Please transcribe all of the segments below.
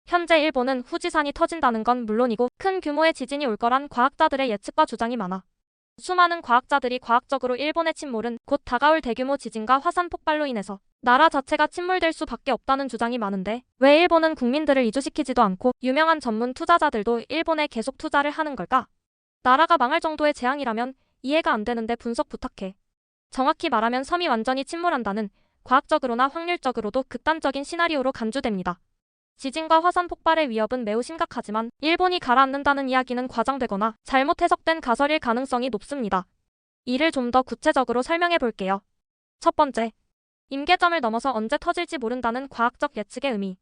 현재 일본은 후지산이 터진다는 건 물론이고 큰 규모의 지진이 올 거란 과학자들의 예측과 주장이 많아 수많은 과학자들이 과학적으로 일본의 침몰은 곧 다가올 대규모 지진과 화산 폭발로 인해서 나라 자체가 침몰될 수밖에 없다는 주장이 많은데 왜 일본은 국민들을 이주시키지도 않고 유명한 전문 투자자들도 일본에 계속 투자를 하는 걸까? 나라가 망할 정도의 재앙이라면 이해가 안 되는데 분석 부탁해. 정확히 말하면 섬이 완전히 침몰한다는 과학적으로나 확률적으로도 극단적인 시나리오로 간주됩니다. 지진과 화산 폭발의 위협은 매우 심각하지만 일본이 가라앉는다는 이야기는 과장되거나 잘못 해석된 가설일 가능성이 높습니다. 이를 좀 더 구체적으로 설명해 볼게요. 첫 번째, 임계점을 넘어서 언제 터질지 모른다는 과학적 예측의 의미.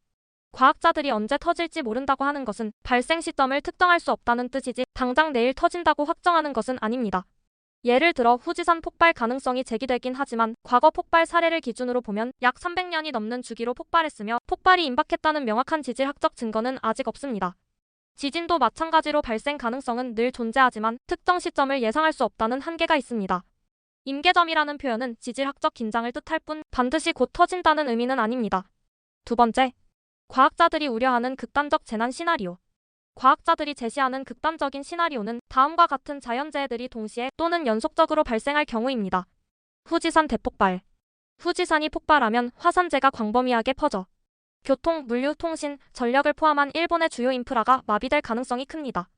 과학자들이 언제 터질지 모른다고 하는 것은 발생 시점을 특정할 수 없다는 뜻이지 당장 내일 터진다고 확정하는 것은 아닙니다. 예를 들어 후지산 폭발 가능성이 제기되긴 하지만 과거 폭발 사례를 기준으로 보면 약 300년이 넘는 주기로 폭발했으며 폭발이 임박했다는 명확한 지질학적 증거는 아직 없습니다. 지진도 마찬가지로 발생 가능성은 늘 존재하지만 특정 시점을 예상할 수 없다는 한계가 있습니다. 임계점이라는 표현은 지질학적 긴장을 뜻할 뿐 반드시 곧 터진다는 의미는 아닙니다. 두 번째, 과학자들이 우려하는 극단적 재난 시나리오. 과학자들이 제시하는 극단적인 시나리오는 다음과 같은 자연재해들이 동시에 또는 연속적으로 발생할 경우입니다. 후지산 대폭발. 후지산이 폭발하면 화산재가 광범위하게 퍼져 교통, 물류, 통신, 전력을 포함한 일본의 주요 인프라가 마비될 가능성이 큽니다.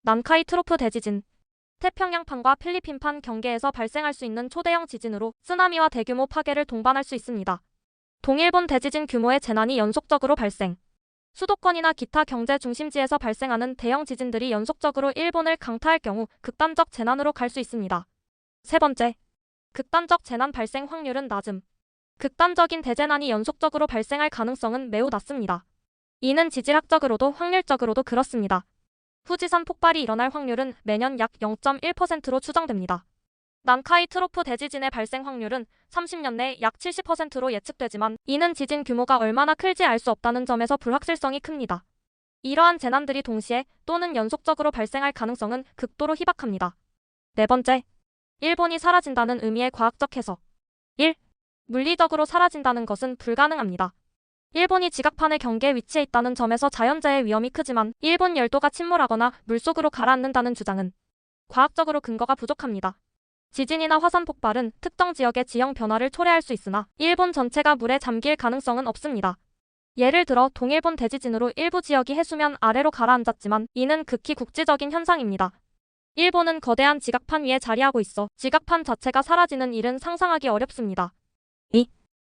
난카이 트로프 대지진. 태평양판과 필리핀판 경계에서 발생할 수 있는 초대형 지진으로 쓰나미와 대규모 파괴를 동반할 수 있습니다. 동일본 대지진 규모의 재난이 연속적으로 발생. 수도권이나 기타 경제 중심지에서 발생하는 대형 지진들이 연속적으로 일본을 강타할 경우 극단적 재난으로 갈 수 있습니다. 세 번째, 극단적 재난 발생 확률은 낮음. 극단적인 대재난이 연속적으로 발생할 가능성은 매우 낮습니다. 이는 지질학적으로도 확률적으로도 그렇습니다. 후지산 폭발이 일어날 확률은 매년 약 0.1%로 추정됩니다. 난카이 트로프 대지진의 발생 확률은 30년 내 약 70%로 예측되지만 이는 지진 규모가 얼마나 클지 알 수 없다는 점에서 불확실성이 큽니다. 이러한 재난들이 동시에 또는 연속적으로 발생할 가능성은 극도로 희박합니다. 네 번째, 일본이 사라진다는 의미의 과학적 해석. 1. 물리적으로 사라진다는 것은 불가능합니다. 일본이 지각판의 경계에 위치해 있다는 점에서 자연재해 위험이 크지만 일본 열도가 침몰하거나 물속으로 가라앉는다는 주장은 과학적으로 근거가 부족합니다. 지진이나 화산 폭발은 특정 지역의 지형 변화를 초래할 수 있으나 일본 전체가 물에 잠길 가능성은 없습니다. 예를 들어 동일본 대지진으로 일부 지역이 해수면 아래로 가라앉았지만 이는 극히 국지적인 현상입니다. 일본은 거대한 지각판 위에 자리하고 있어 지각판 자체가 사라지는 일은 상상하기 어렵습니다. 2.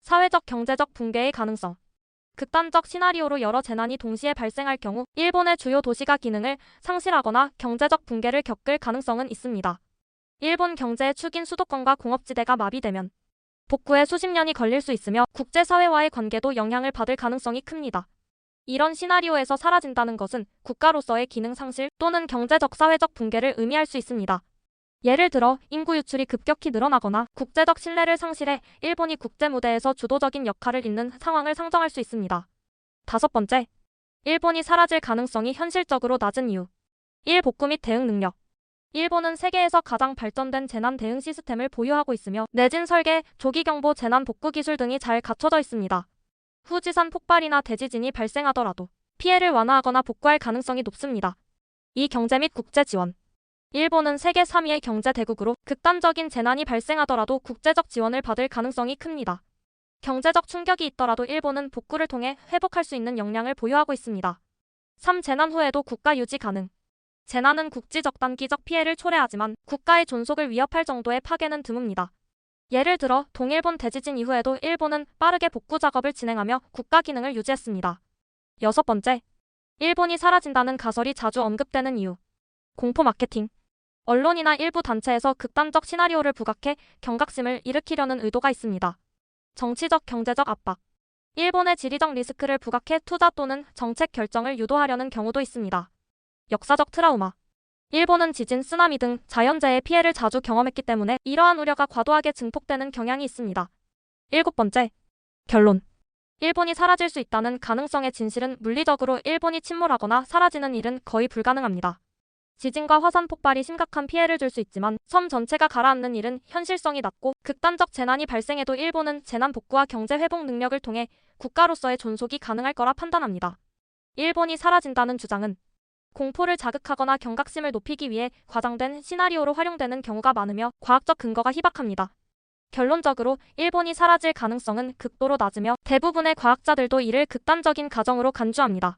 사회적 경제적 붕괴의 가능성. 극단적 시나리오로 여러 재난이 동시에 발생할 경우 일본의 주요 도시가 기능을 상실하거나 경제적 붕괴를 겪을 가능성은 있습니다. 일본 경제의 축인 수도권과 공업지대가 마비되면 복구에 수십 년이 걸릴 수 있으며 국제사회와의 관계도 영향을 받을 가능성이 큽니다. 이런 시나리오에서 사라진다는 것은 국가로서의 기능 상실 또는 경제적 사회적 붕괴를 의미할 수 있습니다. 예를 들어 인구 유출이 급격히 늘어나거나 국제적 신뢰를 상실해 일본이 국제 무대에서 주도적인 역할을 잇는 상황을 상정할 수 있습니다. 다섯 번째, 일본이 사라질 가능성이 현실적으로 낮은 이유. 1. 복구 및 대응 능력. 일본은 세계에서 가장 발전된 재난 대응 시스템을 보유하고 있으며 내진 설계, 조기경보, 재난 복구 기술 등이 잘 갖춰져 있습니다. 후지산 폭발이나 대지진이 발생하더라도 피해를 완화하거나 복구할 가능성이 높습니다. 2. 경제 및 국제 지원. 일본은 세계 3위의 경제 대국으로 극단적인 재난이 발생하더라도 국제적 지원을 받을 가능성이 큽니다. 경제적 충격이 있더라도 일본은 복구를 통해 회복할 수 있는 역량을 보유하고 있습니다. 3. 재난 후에도 국가 유지 가능. 재난은 국지적 단기적 피해를 초래하지만 국가의 존속을 위협할 정도의 파괴는 드뭅니다. 예를 들어 동일본 대지진 이후에도 일본은 빠르게 복구 작업을 진행하며 국가 기능을 유지했습니다. 여섯 번째, 일본이 사라진다는 가설이 자주 언급되는 이유. 공포 마케팅. 언론이나 일부 단체에서 극단적 시나리오를 부각해 경각심을 일으키려는 의도가 있습니다. 정치적 경제적 압박. 일본의 지리적 리스크를 부각해 투자 또는 정책 결정을 유도하려는 경우도 있습니다. 역사적 트라우마. 일본은 지진, 쓰나미 등 자연재해 피해를 자주 경험했기 때문에 이러한 우려가 과도하게 증폭되는 경향이 있습니다. 일곱 번째, 결론. 일본이 사라질 수 있다는 가능성의 진실은 물리적으로 일본이 침몰하거나 사라지는 일은 거의 불가능합니다. 지진과 화산 폭발이 심각한 피해를 줄 수 있지만 섬 전체가 가라앉는 일은 현실성이 낮고 극단적 재난이 발생해도 일본은 재난 복구와 경제 회복 능력을 통해 국가로서의 존속이 가능할 거라 판단합니다. 일본이 사라진다는 주장은 공포를 자극하거나 경각심을 높이기 위해 과장된 시나리오로 활용되는 경우가 많으며 과학적 근거가 희박합니다. 결론적으로 일본이 사라질 가능성은 극도로 낮으며 대부분의 과학자들도 이를 극단적인 가정으로 간주합니다.